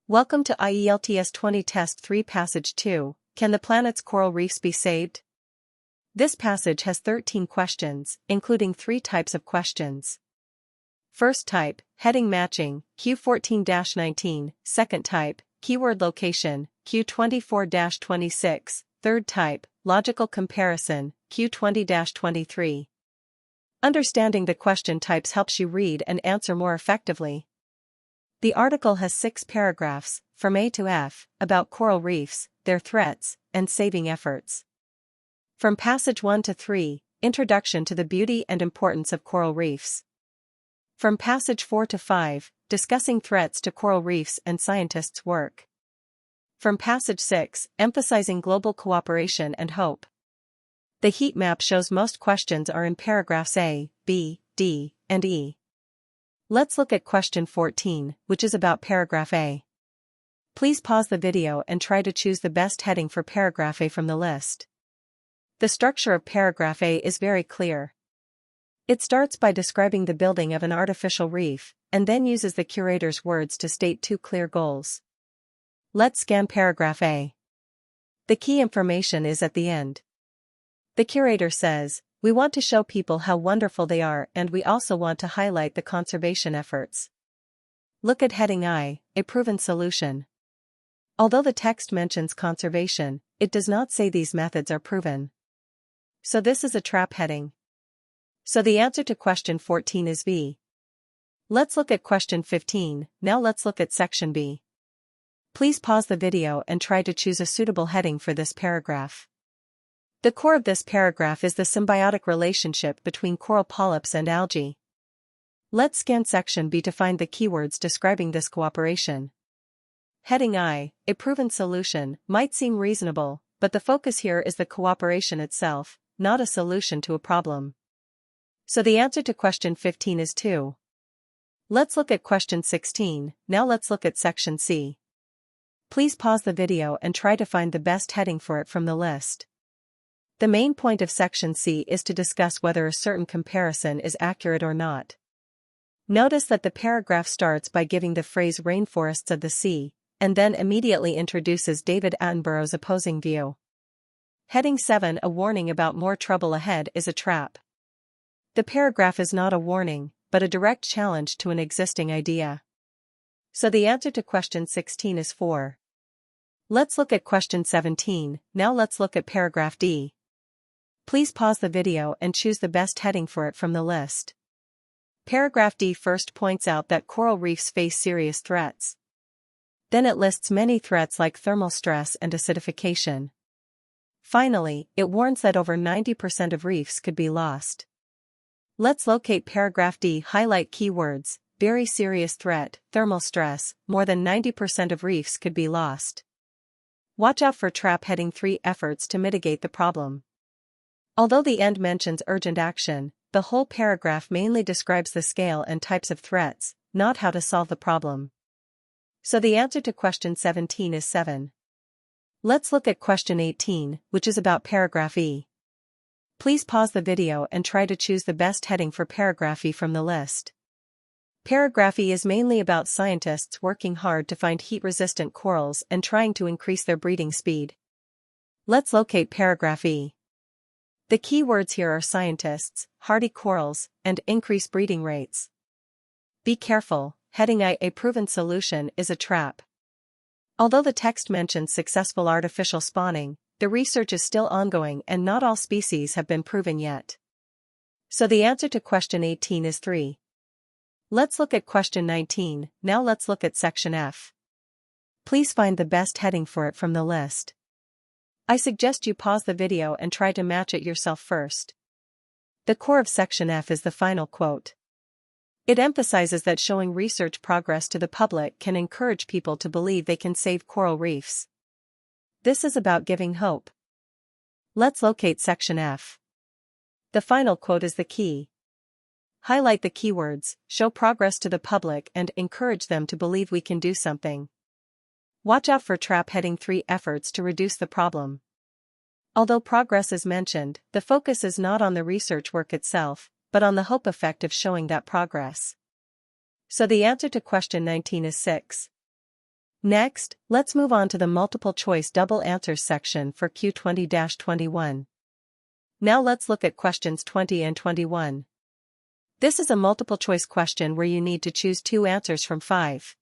Welcome to IELTS 20 Test 3 Passage 2, Can the planet's coral reefs be saved? This passage has 13 questions, including 3 types of questions. First type, heading matching, Q14-19, second type, keyword location, Q24-26, third type, logical comparison, Q20-23. Understanding the question types helps you read and answer more effectively. The article has 6 paragraphs, from A to F, about coral reefs, their threats, and saving efforts. From passage 1 to 3, Introduction to the beauty and importance of coral reefs. From passage 4 to 5, discussing threats to coral reefs and scientists' work. From passage 6, emphasizing global cooperation and hope. The heat map shows most questions are in paragraphs A, B, D, and E. Let's look at question 14, which is about paragraph A. Please pause the video and try to choose the best heading for paragraph A from the list. The structure of paragraph A is very clear. It starts by describing the building of an artificial reef, and then uses the curator's words to state 2 clear goals. Let's scan paragraph A. The key information is at the end. The curator says, "We want to show people how wonderful they are, and we also want to highlight the conservation efforts." Look at heading I, a proven solution. Although the text mentions conservation, it does not say these methods are proven. So this is a trap heading. So the answer to question 14 is B. Let's look at question 15, now let's look at section B. Please pause the video and try to choose a suitable heading for this paragraph. The core of this paragraph is the symbiotic relationship between coral polyps and algae. Let's scan section B to find the keywords describing this cooperation. Heading I, a proven solution, might seem reasonable, but the focus here is the cooperation itself, not a solution to a problem. So the answer to question 15 is 2. Let's look at question 16, now let's look at section C. Please pause the video and try to find the best heading for it from the list. The main point of section C is to discuss whether a certain comparison is accurate or not. Notice that the paragraph starts by giving the phrase rainforests of the sea, and then immediately introduces David Attenborough's opposing view. Heading 7, a warning about more trouble ahead, is a trap. The paragraph is not a warning, but a direct challenge to an existing idea. So the answer to question 16 is 4. Let's look at question 17, now let's look at paragraph D. Please pause the video and choose the best heading for it from the list. Paragraph D first points out that coral reefs face serious threats. Then it lists many threats like thermal stress and acidification. Finally, it warns that over 90% of reefs could be lost. Let's locate paragraph D. Highlight keywords: very serious threat, thermal stress, more than 90% of reefs could be lost. Watch out for trap heading 3, efforts to mitigate the problem. Although the end mentions urgent action, the whole paragraph mainly describes the scale and types of threats, not how to solve the problem. So the answer to question 17 is 7. Let's look at question 18, which is about paragraph E. Please pause the video and try to choose the best heading for paragraph E from the list. Paragraph E is mainly about scientists working hard to find heat-resistant corals and trying to increase their breeding speed. Let's locate paragraph E. The key words here are scientists, hardy corals, and increased breeding rates. Be careful, heading I, a proven solution, is a trap. Although the text mentions successful artificial spawning, the research is still ongoing and not all species have been proven yet. So the answer to question 18 is 3. Let's look at question 19, now let's look at section F. Please find the best heading for it from the list. I suggest you pause the video and try to match it yourself first. The core of section F is the final quote. It emphasizes that showing research progress to the public can encourage people to believe they can save coral reefs. This is about giving hope. Let's locate section F. The final quote is the key. Highlight the keywords: show progress to the public and encourage them to believe we can do something. Watch out for trap heading 3, efforts to reduce the problem. Although progress is mentioned, the focus is not on the research work itself, but on the hope effect of showing that progress. So the answer to question 19 is 6. Next, let's move on to the multiple choice double answers section for Q20-21. Now let's look at questions 20 and 21. This is a multiple choice question where you need to choose 2 answers from 5.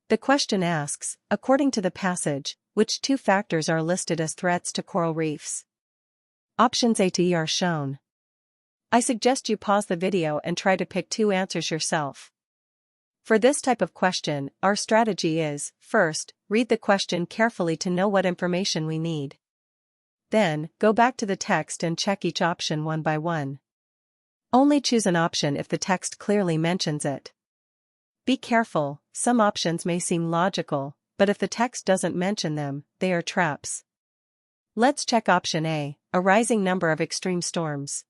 The question asks, according to the passage, which 2 factors are listed as threats to coral reefs? Options A to E are shown. I suggest you pause the video and try to pick 2 answers yourself. For this type of question, our strategy is, first, read the question carefully to know what information we need. Then, go back to the text and check each option one by one. Only choose an option if the text clearly mentions it. Be careful, some options may seem logical, but if the text doesn't mention them, they are traps. Let's check option A, a rising number of extreme storms.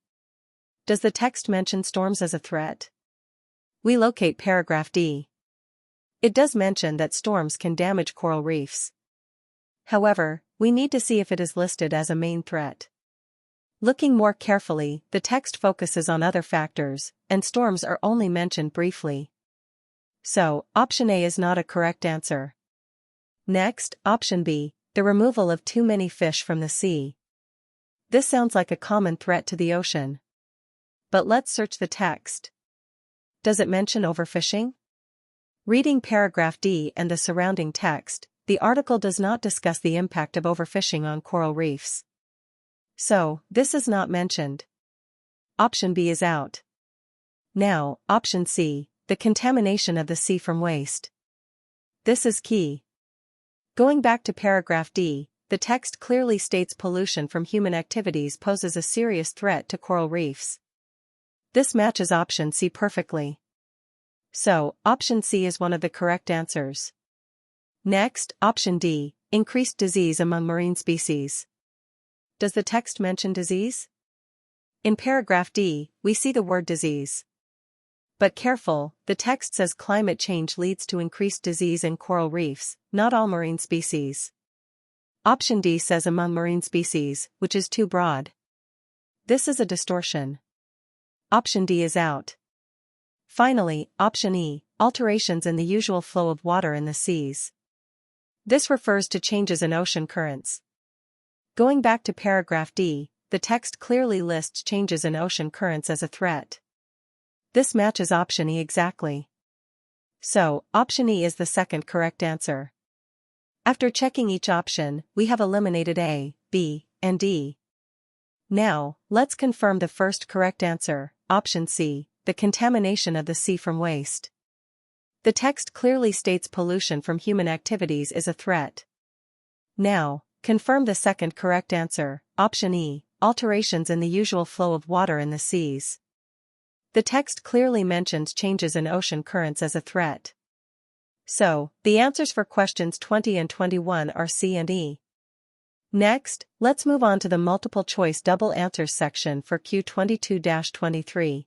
Does the text mention storms as a threat? We locate paragraph D. It does mention that storms can damage coral reefs. However, we need to see if it is listed as a main threat. Looking more carefully, the text focuses on other factors, and storms are only mentioned briefly. So, option A is not a correct answer. Next, option B, the removal of too many fish from the sea. This sounds like a common threat to the ocean. But let's search the text. Does it mention overfishing? Reading paragraph D and the surrounding text, the article does not discuss the impact of overfishing on coral reefs. So, this is not mentioned. Option B is out. Now, option C, the contamination of the sea from waste. This is key. Going back to paragraph D, the text clearly states pollution from human activities poses a serious threat to coral reefs. This matches option C perfectly. So, option C is one of the correct answers. Next, option D, increased disease among marine species. Does the text mention disease? In paragraph D, we see the word disease. But careful, the text says climate change leads to increased disease in coral reefs, not all marine species. Option D says among marine species, which is too broad. This is a distortion. Option D is out. Finally, option E, alterations in the usual flow of water in the seas. This refers to changes in ocean currents. Going back to paragraph D, the text clearly lists changes in ocean currents as a threat. This matches option E exactly. So, option E is the second correct answer. After checking each option, we have eliminated A, B, and D. Now, let's confirm the first correct answer, option C, the contamination of the sea from waste. The text clearly states pollution from human activities is a threat. Now, confirm the second correct answer, option E, alterations in the usual flow of water in the seas. The text clearly mentions changes in ocean currents as a threat. So, the answers for questions 20 and 21 are C and E. Next, let's move on to the multiple choice double answers section for Q22-23.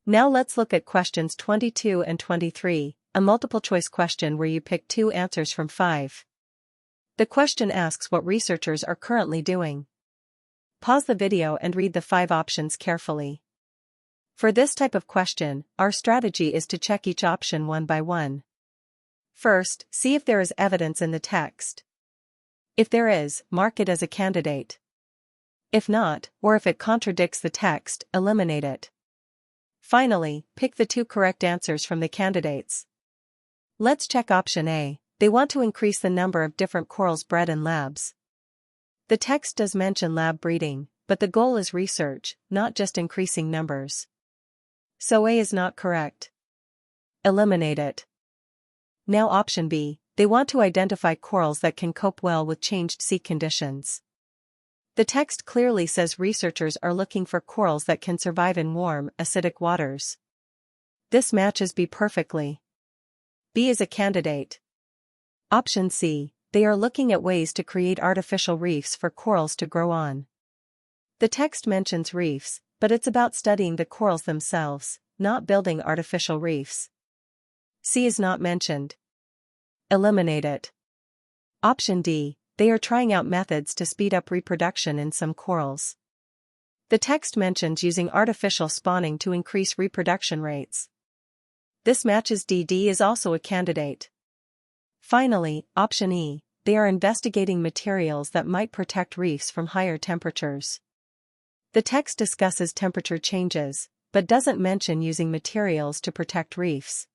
Now let's look at questions 22 and 23, a multiple choice question where you pick 2 answers from 5. The question asks what researchers are currently doing. Pause the video and read the 5 options carefully. For this type of question, our strategy is to check each option one by one. First, see if there is evidence in the text. If there is, mark it as a candidate. If not, or if it contradicts the text, eliminate it. Finally, pick the 2 correct answers from the candidates. Let's check option A. They want to increase the number of different corals bred in labs. The text does mention lab breeding, but the goal is research, not just increasing numbers. So A is not correct. Eliminate it. Now option B. They want to identify corals that can cope well with changed sea conditions. The text clearly says researchers are looking for corals that can survive in warm, acidic waters. This matches B perfectly. B is a candidate. Option C. They are looking at ways to create artificial reefs for corals to grow on. The text mentions reefs, but it's about studying the corals themselves, not building artificial reefs. C is not mentioned. Eliminate it. Option D. They are trying out methods to speed up reproduction in some corals. The text mentions using artificial spawning to increase reproduction rates. This matches D. D is also a candidate. Finally, option E, they are investigating materials that might protect reefs from higher temperatures. The text discusses temperature changes, but doesn't mention using materials to protect reefs.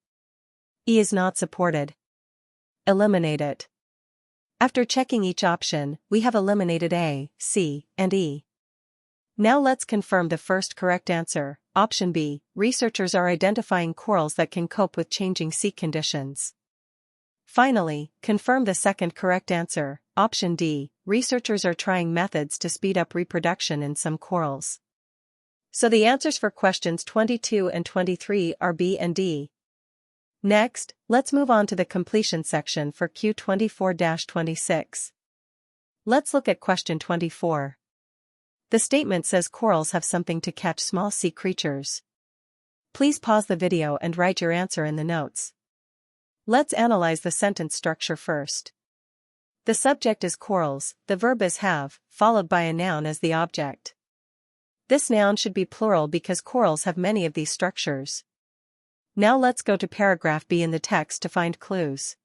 E is not supported. Eliminate it. After checking each option, we have eliminated A, C, and E. Now let's confirm the first correct answer, option B. Researchers are identifying corals that can cope with changing sea conditions. Finally, confirm the second correct answer, option D. Researchers are trying methods to speed up reproduction in some corals. So the answers for questions 22 and 23 are B and D. Next, let's move on to the completion section for Q24-26. Let's look at question 24. The statement says corals have something to catch small sea creatures. Please pause the video and write your answer in the notes. Let's analyze the sentence structure first. The subject is corals, the verb is have, followed by a noun as the object. This noun should be plural because corals have many of these structures. Now let's go to paragraph B in the text to find clues.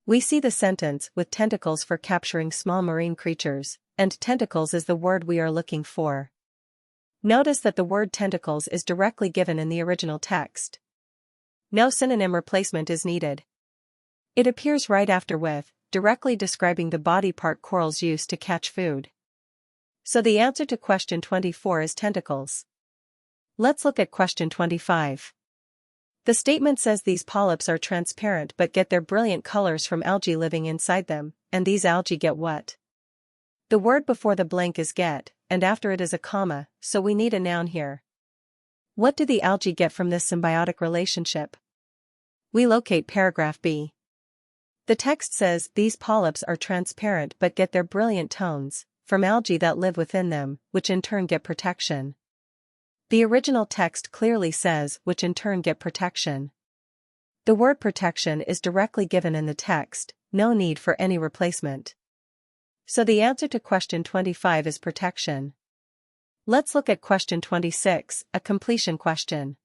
We see the sentence with tentacles for capturing small marine creatures, and tentacles is the word we are looking for. Notice that the word tentacles is directly given in the original text. No synonym replacement is needed. It appears right after with, directly describing the body part corals use to catch food. So the answer to question 24 is tentacles. Let's look at question 25. The statement says these polyps are transparent but get their brilliant colors from algae living inside them, and these algae get what? The word before the blank is get, and after it is a comma, so we need a noun here. What do the algae get from this symbiotic relationship? We locate paragraph B. The text says these polyps are transparent but get their brilliant tones from algae that live within them, which in turn get protection. The original text clearly says which in turn get protection. The word protection is directly given in the text, no need for any replacement. So the answer to question 25 is protection. Let's look at question 26, a completion question.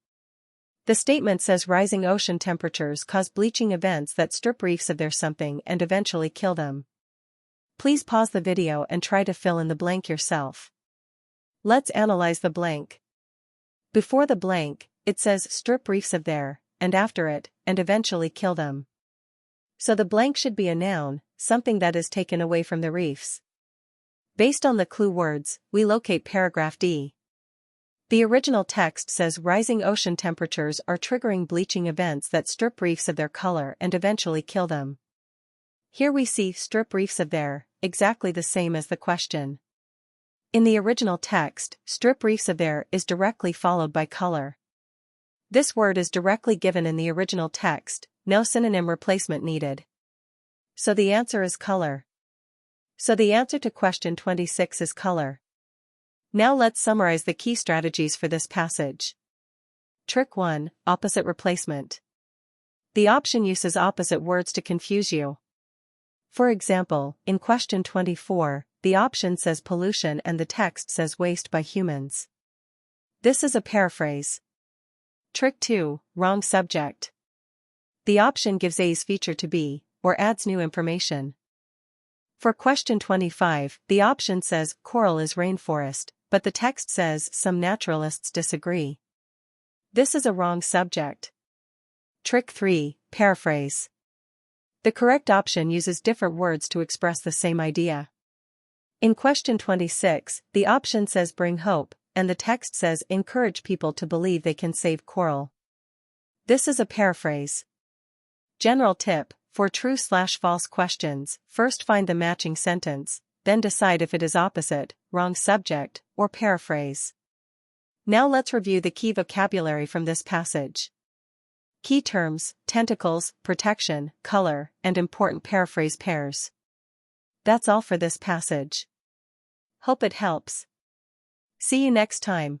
The statement says rising ocean temperatures cause bleaching events that strip reefs of their something and eventually kill them. Please pause the video and try to fill in the blank yourself. Let's analyze the blank. Before the blank, it says strip reefs of their, and after it, and eventually kill them. So the blank should be a noun, something that is taken away from the reefs. Based on the clue words, we locate paragraph D. The original text says rising ocean temperatures are triggering bleaching events that strip reefs of their color and eventually kill them. Here we see strip reefs of their, exactly the same as the question. In the original text, strip reefs of their is directly followed by color. This word is directly given in the original text, no synonym replacement needed. So the answer is color. So the answer to question 26 is color. Now let's summarize the key strategies for this passage. Trick 1, opposite replacement. The option uses opposite words to confuse you. For example, in question 24, the option says pollution and the text says waste by humans. This is a paraphrase. Trick 2, wrong subject. The option gives A's feature to B, or adds new information. For question 25, the option says coral is rainforest, but the text says some naturalists disagree. This is a wrong subject. Trick 3, paraphrase. The correct option uses different words to express the same idea. In question 26, the option says bring hope, and the text says encourage people to believe they can save coral. This is a paraphrase. General tip: for true/false questions, first find the matching sentence, then decide if it is opposite, wrong subject, or paraphrase. Now let's review the key vocabulary from this passage. Key terms: tentacles, protection, color, and important paraphrase pairs. That's all for this passage. Hope it helps. See you next time.